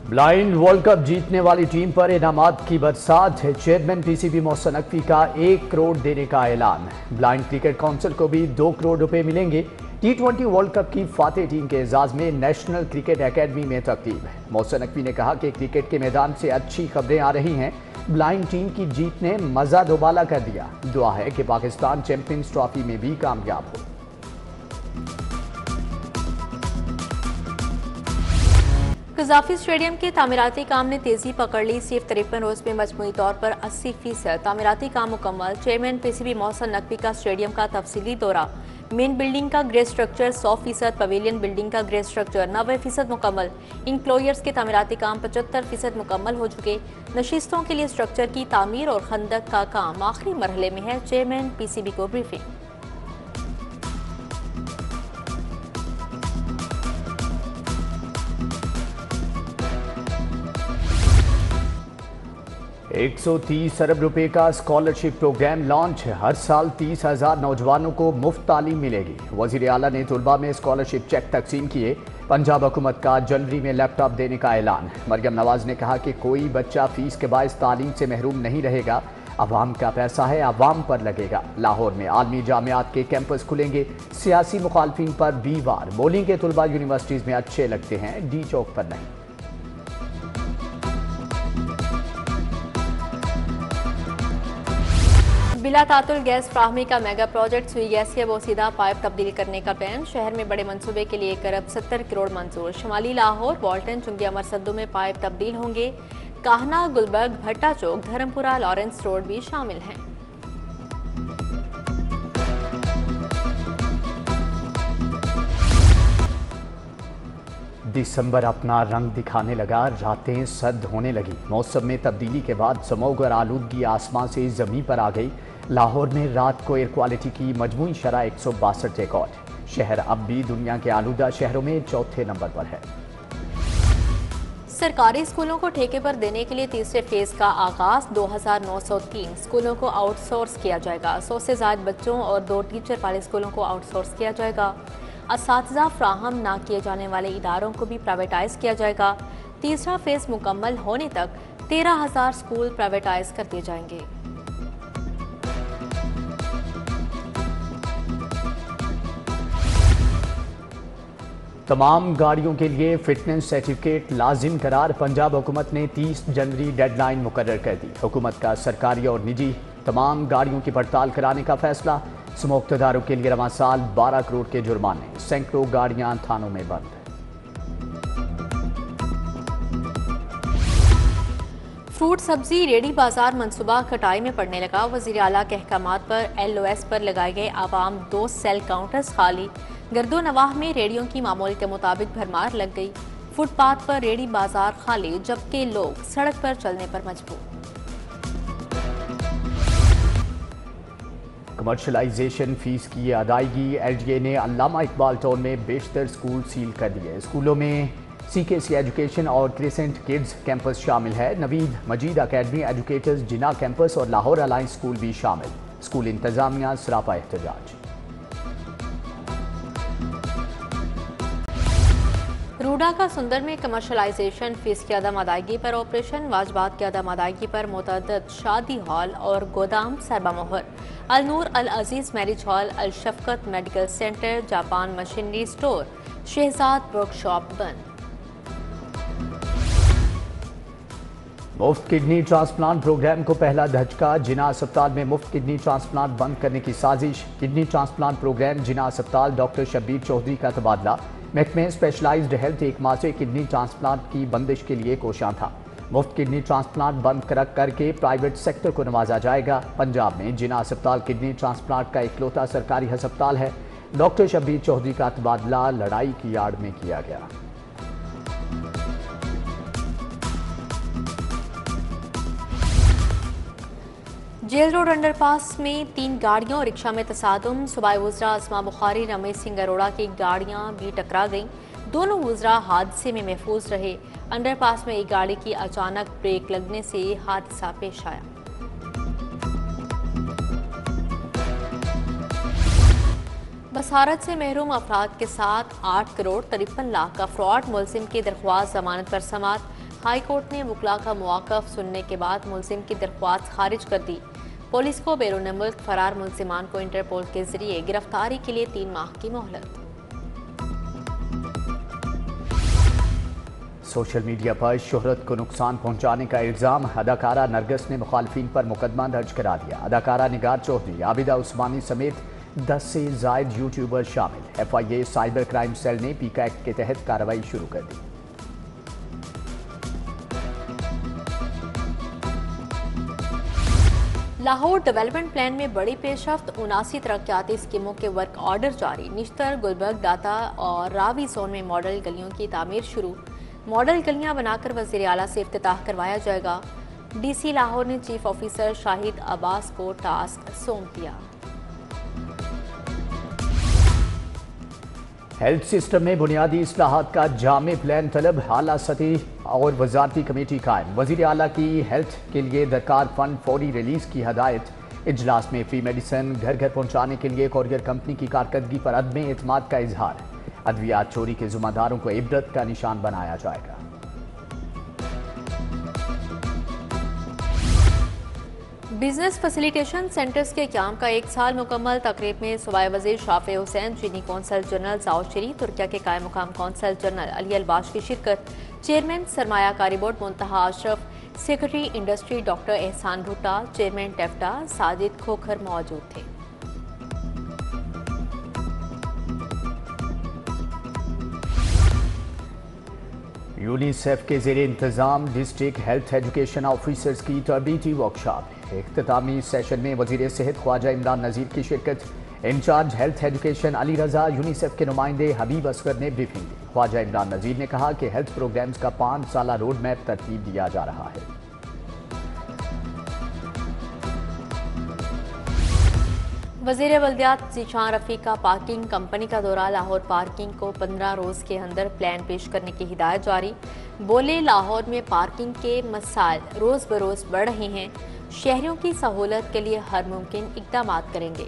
Blind world cup जीतने वाली team पर इनामात की बरसात है। चेयरमैन पीसीबी मोहसिन नकवी का 1 करोड़ देने का ऐलान। ब्लाइंड क्रिकेट काउंसिल को भी 2 करोड़ रुपए मिलेंगे। T20 वर्ल्ड कप की फातेह टीम के एजाज में नेशनल क्रिकेट एकेडमी में तकरीब। मोहसिन नकवी ने कहा कि क्रिकेट के मैदान से अच्छी खबरें आ रही हैं। ब्लाइंड टीम की जीत ने मजा दोबाला कर दिया। दुआ है कि पाकिस्तान चैंपियंस ट्रॉफी में भी कामयाब हो। कजाफी स्टेडियम के तामीराती काम ने तेजी पकड़ ली। सिर्फ 53 रोज में मजमूई तौर पर 80% तामीराती काम मुकम्मल। चेयरमैन पीसीबी मोहसिन नकवी का स्टेडियम का तफसीली दौरा। मेन बिल्डिंग का ग्रे स्ट्रक्चर 100%, पवेलियन बिल्डिंग का ग्रे स्ट्रक्चर 90% मुकम्मल। इंक्लोयर्स के तामीराती काम 75% मुकम्मल हो चुके। नशिस्तों के लिए स्ट्रक्चर की तामीर और खंदक का काम आखिरी मरहले में है। चेयरमैन पीसीबी को ब्रीफिंग। $130 अरब का स्कॉलरशिप प्रोग्राम लॉन्च। हर साल 30,000 नौजवानों को मुफ्त तालीम मिलेगी। वजीर आला ने तुलबा में स्कॉलरशिप चेक तकसीम किए। पंजाब हुकूमत का जनवरी में लैपटॉप देने का ऐलान। मरियम नवाज ने कहा कि कोई बच्चा फीस के बायस तालीम से महरूम नहीं रहेगा। अवाम का पैसा है, अवाम पर लगेगा। लाहौर में आलमी जामियात के कैंपस खुलेंगे। सियासी मुखालफिन पर बीवार बोलेंगे तुलबा यूनिवर्सिटीज़ में अच्छे लगते हैं, डी चौक पर नहीं। बिला तातुल गैस फ्राहमी का मेगा प्रोजेक्ट सुई गैसीय बोसीदा पाइप तब्दील करने का प्लान। शहर में बड़े मंसूबे के लिए 1 अरब 70 करोड़ मंजूर। शुमाली लाहौर, वाल्टन, चुंगी अमर सद्दू में पाइप तब्दील होंगे। काहना, गुलबर्ग, भट्टा चौक, धर्मपुरा, लॉरेंस रोड भी शामिल हैं। दिसंबर अपना रंग दिखाने लगा। रातें सर्द होने लगी। मौसम में तब्दीली के बाद स्मॉग और आलूदगी आसमान से ज़मीन पर आ गई। लाहौर में रात को एयर क्वालिटी की मजमूई शरह 162 रिकॉर्ड। शहर अब भी दुनिया के आलूदा शहरों में चौथे नंबर पर है। सरकारी स्कूलों को ठेके पर देने के लिए तीसरे फेज का आगाज। 2903 स्कूलों को आउटसोर्स किया जाएगा। 100 से ज्यादा बच्चों और 2 टीचर वाले स्कूलों को आउटसोर्स किया जाएगा। असातिज़ा फ्राहम ना किए जाने वाले इदारों को भी प्राइवेटाइज किया जाएगा। तीसरा फेज मुकम्मल होने तक 13,000 स्कूल प्राइवेटाइज कर दिए जाएंगे। तमाम गाड़ियों के लिए फिटनेस सर्टिफिकेट लाजिम करार। पंजाब हुकूमत ने 30 जनवरी डेडलाइन मुकर्रर कर दी। हुकूमत का सरकारी और निजी तमाम गाड़ियों की पड़ताल कराने का फैसला। स्मोख्तदारों के लिए रवां साल 12 करोड़ के जुर्माने। सैकड़ों गाड़ियां थानों में बंद। फ्रूट सब्जी रेडी बाजार मनसूबा कटाई में पड़ने लगा। वजीर आला के अहकामात पर LOS पर लगाए गए आवाम 2 सेल काउंटर्स खाली। गर्दो नवाह में रेडियों की मामूल के मुताबिक भरमार लग गई। फुटपाथ पर रेडी बाजार खाली, जबकि लोग सड़क पर चलने पर मजबूर। कमर्शलाइजेशन फीस की अदायगी। LDA ने अल्लामा इकबाल टाउन में बेशतर स्कूल सील कर दिए। स्कूलों में CKC एजुकेशन और क्रिसेंट किड्स कैंपस शामिल है। नवीद मजीद अकेडमी, एजुकेटर्स, जिना कैंपस और लाहौर अलायंस स्कूल भी शामिल। स्कूल इंतजामिया सरापा एहतजाज। रूडा का सुंदर में कमर्शलाइजेशन फीस की अदम अदायगी पर ऑपरेशन। वाजबात की अदम अदायगी पर मुतअद्दिद शादी हॉल और गोदाम सरबा मोहर। Al Noor, Al Aziz marriage hall, Al Shafqat medical centre, Japan machinery store, Shahzad workshop बंद। मुफ्त किडनी ट्रांसप्लांट प्रोग्राम को पहला धचका। जिना अस्पताल में मुफ्त किडनी ट्रांसप्लांट बंद करने की साजिश। किडनी ट्रांसप्लांट प्रोग्राम जिना अस्पताल। डॉक्टर शब्बीर चौधरी का तबादला। महकमे स्पेशलाइज्ड हेल्थ 1 माह से किडनी ट्रांसप्लांट की बंदिश के लिए कोशां था। मुफ्त किडनी ट्रांसप्लांट बंद करके प्राइवेट सेक्टर को नवाजा जाएगा। पंजाब में जिना अस्पताल किडनी ट्रांसप्लांट का इकलौता सरकारी अस्पताल है। डॉक्टर शब्बीर चौधरी का तबादला लड़ाई की आड़ में किया गया। जेल रोड अंडरपास में 3 गाड़ियों और रिक्शा में तसादुम। सूबाई वज़रा अस्मा बुखारी, रमेश सिंह अरोड़ा की गाड़ियां भी टकरा गईं। दोनों वज़रा हादसे में महफूज रहे। अंडरपास में एक गाड़ी की अचानक ब्रेक लगने से हादसा पेश आया। बसारत से महरूम अफराद के साथ 8 करोड़ 53 लाख का फ्रॉड। मुलजिम की दरख्वास्त जमानत पर समात। हाई कोर्ट ने वकला का मौक़िफ़ सुनने के बाद मुलजिम की दरख्वास्त खारिज कर दी। पुलिस को बैरून मुल्क फरार मुलजिमान को इंटरपोल के जरिए गिरफ्तारी के लिए 3 माह की मोहलत। सोशल मीडिया पर शोहरत को नुकसान पहुंचाने का इल्ज़ाम, अदाकारा नरगिस ने मुखालफिन पर मुकदमा दर्ज करा दिया। अदाकारा निगार चौधरी, आबिदा उस्मानी समेत 10 से ज़ायद यूट्यूबर शामिल। FIA साइबर क्राइम सेल ने पीका एक्ट के तहत कार्रवाई शुरू कर दी। लाहौर डेवलपमेंट प्लान में बड़ी पेशरफ्त, 79 तरक्याती स्कीमों के वर्क ऑर्डर जारी। निश्तर, गुलबर्ग, दाता और रावी जोन में मॉडल गलियों की तामीर शुरू। मॉडल गलियां बनाकर वज़ीर आला से इफ्तिताह करवाया जाएगा। DC लाहौर ने चीफ ऑफिसर शाहिद अब्बास को टास्क सौंप दिया। हेल्थ सिस्टम में बुनियादी इस्लाहात का जामे प्लान तलब, आला सतह और वजारती कमेटी कायम। वज़ीर आला की हेल्थ के लिए दरकार फंड फौरी रिलीज की हदायत। इजलास में फ्री मेडिसिन घर घर पहुंचाने के लिए कोरियर कंपनी की कारकर्दगी पर अदम एतमाद का इजहार। अद्वियात चोरी के जिम्मेदारों को इबरत का निशान बनाया जाएगा। बिजनेस फैसिलिटेशन सेंटर्स के क्याम का 1 साल मुकम्मल। तकरीब में सूबाई वज़ीर शाफे हुसैन, चीनी कौंसल जनरल जाओशरी, तुर्किया के कायम मुकाम कौंसल जनरल अली अलबाश की शिरकत। चेयरमैन सरमायाकारी board Muntaha Ashraf, secretary industry doctor Ehsan Bhutta, chairman taffeta Sajid Khokhar मौजूद थे। यूनिसेफ के ज़ेरे इंतज़ाम डिस्ट्रिक्ट हेल्थ एजुकेशन ऑफिसर्स की तरबीती वर्कशॉप। इख्तितामी सेशन में वज़ीर सेहत ख्वाजा इमरान नज़ीर की शिरकत। इंचार्ज हेल्थ एजुकेशन अली रजा, यूनिसेफ के नुमाइंदे हबीब असगर ने ब्रीफिंग दी। ख्वाजा इमरान नज़ीर ने कहा कि हेल्थ प्रोग्राम्स का 5 साला रोड मैप तरतीब दिया जा रहा है। वज़ीर बल्दियात ज़ीशान रफ़ीक का पार्किंग कंपनी का दौरा। लाहौर पार्किंग को 15 रोज़ के अंदर प्लान पेश करने की हिदायत जारी। बोले, लाहौर में पार्किंग के मसाइल रोज़ बरोज़ बढ़ रहे हैं। शहरियों की सहूलत के लिए हर मुमकिन इक़दाम करेंगे।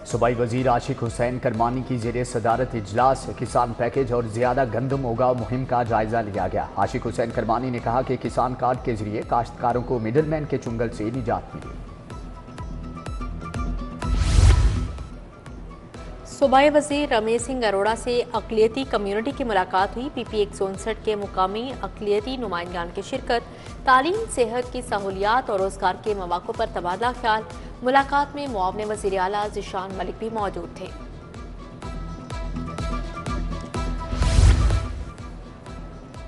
सूबाई वज़ीर आशिक हुसैन करमानी की ज़ेरे सदारत इजलास किसान पैकेज और ज़्यादा गंदम उगाव मुहिम का जायजा लिया गया। आशिक हुसैन करमानी ने कहा कि किसान कार्ड के जरिए काश्तकारों को मिडलमैन के चुंगल से निजात मिली। सूबाई वज़ीर रमेश सिंह अरोड़ा से अक़लियती कम्यूनिटी की मुलाकात हुई। PP 159 के मुकामी अक़लियती नुमाइंदान की शिरकत। तालीम, सेहत की सहूलियात और रोज़गार के मौक़ों पर तबादला ख्याल। मुलाकात में मुआवने वज़ीर आला ज़ीशान मलिक भी मौजूद थे।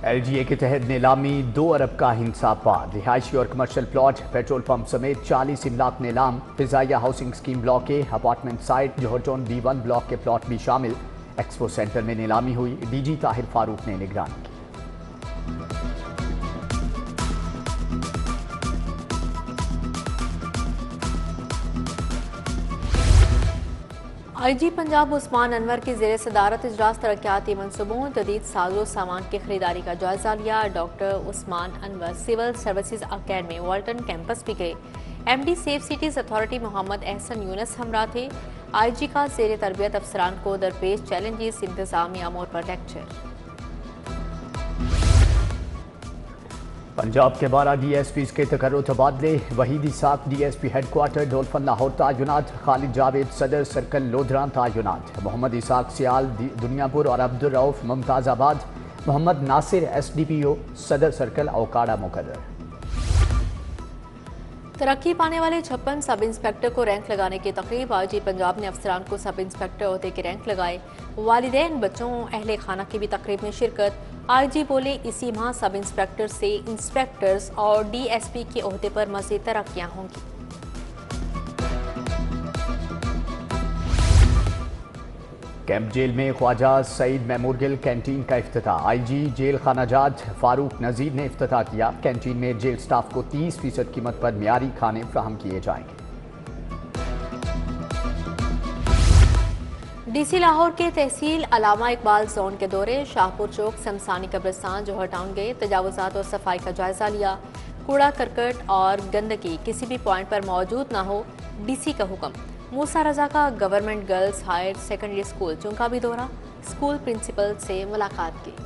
LGA के तहत नीलामी 2 अरब का हिंसा पार। रिहायशी और कमर्शियल प्लॉट, पेट्रोल पंप समेत 40 इमलाक नीलाम। फिजाइया हाउसिंग स्कीम ब्लॉक के अपार्टमेंट साइट, जोहरटोन B1 ब्लॉक के प्लॉट भी शामिल। एक्सपो सेंटर में नीलामी हुई। DG ताहिर फारूक ने निगरानी की। IG पंजाब उस्मान अनवर की ज़ेरे सदारत इजलास तरक्याती मनसूबों, जदीद साजो सामान की खरीदारी का जायजा लिया। Doctor Usman Anwar civil services academy Walton campus भी गए। MD safe cities authority Mohammad Ehsan Younis हमरा थे। IG का ज़ेरे तरबियत अफसरान को दरपेश चैलेंजेस इंतजामी अमूर पर लेक्चर। पंजाब के 12 DSPs के तकर्रुर तबादले। Waheed Ishaq DSP headquarter dolphin Lahore तायुनात। खालिद जावेद सदर सर्कल लोधरा तायुनात। मोहम्मद इसाक सियाल दुनियापुर और अब्दुल रऊफ मुमताज़ाबाद। मोहम्मद नासिर SDPO सदर सर्कल औकाड़ा मुकर्रर। तरक्की पाने वाले 56 सब इंस्पेक्टर को रैंक लगाने की तकरीब। IG पंजाब ने अफसरान को सब इंस्पेक्टर ओहदे के रैंक लगाए। वालिदैन, बच्चों, अहले खाना की भी तकरीब में शिरकत। IG बोले, इसी माह सब इंस्पेक्टर से इंस्पेक्टर्स और DSP के ओहदे पर मज़ीद तरक्कियां होंगी। कैंप जेल में ख्वाजा सईद मेमोरियल कैंटीन का इफ्तिताह। IG जेल खानाजात फारूक नज़ीर ने इफ्तिताह किया। कैंटीन में जेल स्टाफ को 30% कीमत पर मियारी खाने फ्राहम किए जाएंगे। DC लाहौर के तहसील अलामा इकबाल जोन के दौरे। शाहपुर चौक, शमसानी कब्रिस्तान, जौहर टाउन गए। तजावुजात और सफाई का जायजा लिया। कूड़ा करकट और गंदगी किसी भी पॉइंट पर मौजूद ना हो, DC का हुक्म। मूसा रजा का government girls higher secondary school चुंका भी दौरा। स्कूल प्रिंसिपल से मुलाकात की।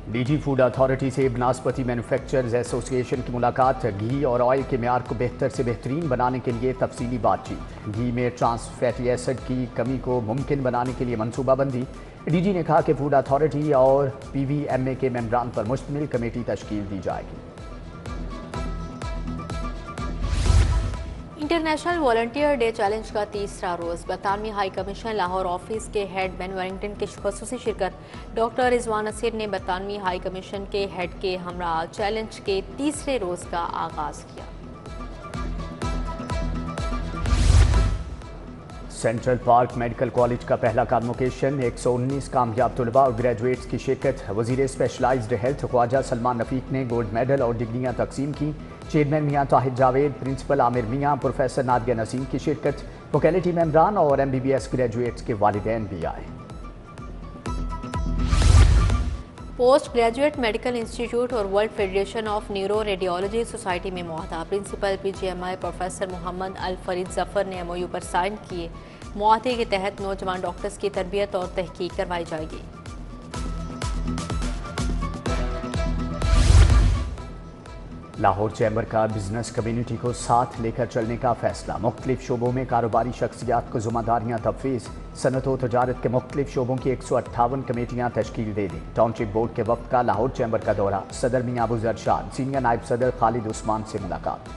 डीजी फूड अथॉरिटी से बनास्पति मैन्युफैक्चरर्स एसोसिएशन की मुलाकात। घी और ऑयल के म्यार को बेहतर से बेहतरीन बनाने के लिए तफसीली बातचीत। घी में ट्रांस फैटी एसिड की कमी को मुमकिन बनाने के लिए मनसूबाबंदी। डीजी ने कहा कि फूड अथॉरिटी और पीवीएमए के मेंबरान पर मुश्तमिल कमेटी तश्कील दी जाएगी। इंटरनेशनल वॉलंटियर डे चैलेंज का तीसरा रोज। 92वीं हाई कमीशन लाहौर ऑफिस के हेड बेन वेलिंगटन की खुसूसी शिरकत। डॉक्टर रिजवान नसीर ने 92वीं हाई कमीशन के हेड के हमरा चैलेंज के तीसरे रोज का आगाज किया। सेंट्रल पार्क मेडिकल कॉलेज का पहला कॉन्वोकेशन। 119 कामयाब तलबा और ग्रेजुएट्स की शिरकत। वजीर स्पेशलाइज्ड हेल्थ ख्वाजा सलमान रफीक ने गोल्ड मेडल और डिग्रियां तकसीम की। चेयरमैन मियां ताहिर जावेद, प्रिंसिपल आमिर मियां, प्रोफेसर नादिया नसीम की शिरकत। फैकल्टी मेंबरान और MBBS ग्रेजुएट्स के वालिदैन भी आए। पोस्ट ग्रेजुएट मेडिकल इंस्टीट्यूट और world federation of neuro radiology society में मुआहदा। प्रिंसिपल PGMI प्रोफेसर मोहम्मद अल फरीद जफर ने MOU पर साइन किए। मुआहदे के तहत नौजवान डॉक्टर्स की तरबियत और तहकीक करवाई जाएगी। लाहौर चैम्बर का बिजनेस कम्युनिटी को साथ लेकर चलने का फैसला। मुख्तलिफ शोबों में कारोबारी शख्सियात को जिम्मेदारियाँ तफवीज़। सनत व तजारत के मुख्तलिफ शोबों की 158 कमेटियाँ तश्कील दे दी। टाउनशिप बोर्ड के वक्त का लाहौर चैम्बर का दौरा। सदर मियां अबू जरशाद, सीनियर नायब सदर खालिद उस्मान से मुलाकात।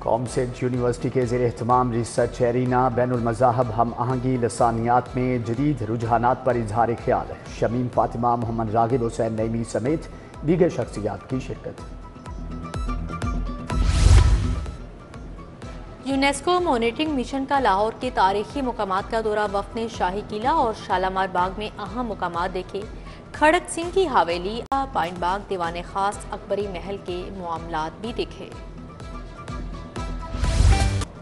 कॉमसेट यूनिवर्सिटी के ज़ेर एहतमाम रिसर्च एरिना बैनुल मज़ाहब हम आहंगी लसानियात में जदीद रुझानात पर इजहार ख्याल। शमीम फातिमा, मोहम्मद रागिब हुसैन नईमी समेत दीगर शख्सियात की शिरकत। यूनेस्को मॉनिटरिंग मिशन का लाहौर के तारीखी मुकामात का दौरा। वफ़द ने शाही किला और शालामार बाग में अहम मुकामात देखे। खड़क सिंह की हवेली, पाइन बाग, दीवान खास, अकबरी महल के मामलात भी देखे।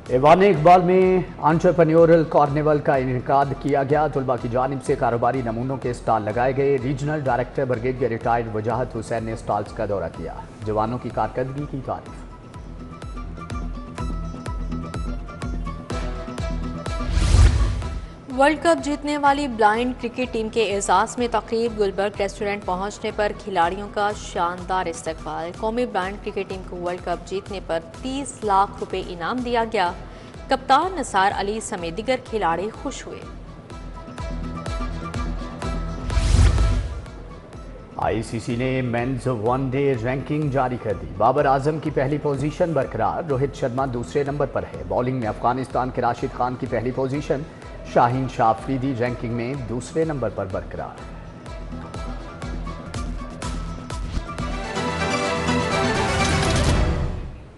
ऐवान इकबाल में एंटरप्रेन्योरल कार्निवल का इनेकाद किया गया। तलबा की जानिब से कारोबारी नमूनों के स्टॉल लगाए गए। रीजनल डायरेक्टर ब्रिगेडियर रिटायर्ड वजाहत हुसैन ने स्टॉल्स का दौरा किया। जवानों की कारकर्दगी की तारीफ। वर्ल्ड कप जीतने वाली ब्लाइंड क्रिकेट टीम के एजाज में तकरीब। गुलबर्ग रेस्टोरेंट पहुंचने पर खिलाड़ियों का शानदार इस्तकबाल। कौमी ब्लाइंड क्रिकेट टीम को वर्ल्ड कप जीतने पर 30 लाख रुपए इनाम दिया गया। कप्तान निसार अली समेत दीगर खिलाड़ी खुश हुए। ICC ने मेंस वनडे रैंकिंग जारी कर दी। बाबर आजम की पहली पोजीशन बरकरार। रोहित शर्मा दूसरे नंबर पर है। बॉलिंग में अफगानिस्तान के राशिद खान की पहली पोजीशन। शाहीन शाह अफरीदी रैंकिंग में दूसरे नंबर पर बरकरार।